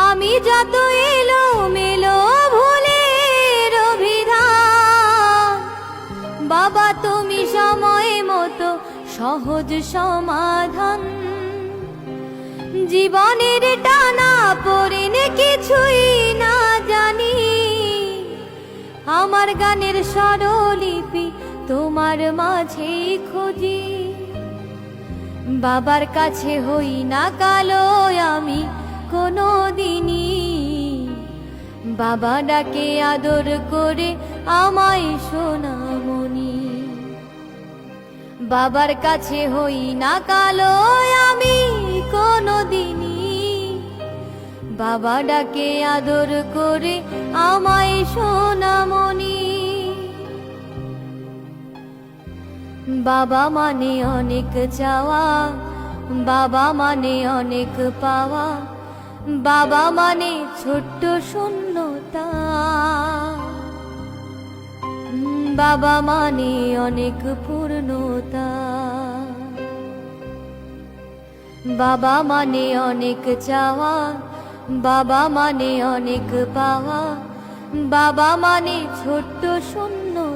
আমি যত এলো মেলো ভুলের অভিধান, বাবা তুমি সময় মতো সহজ সমাধান। জীবনের টানা পড়েনে কিছুই না জানি, আমার গানের স্বরলিপি তোমার মাঝে খুঁজি। বাবার কাছে হই না কালো আমি কোনো দিনই, বাবা ডাকে আদর করে আমায় সোনামণি। বাবার কাছে হই না কালো আমি কোনো দিনই, বাবা ডাকে আদর করে আমায় সোনামণি। বাবা মানে অনেক চাওয়া, বাবা মানে অনেক পাওয়া, বাবা মানে ছোট্ট শূন্যতা। বাবা মানে অনেক পূর্ণতা, বাবা মানে অনেক চাওয়া, বাবা মানে অনেক পাওয়া, বাবা মানে ছোট্ট শূন্যতা।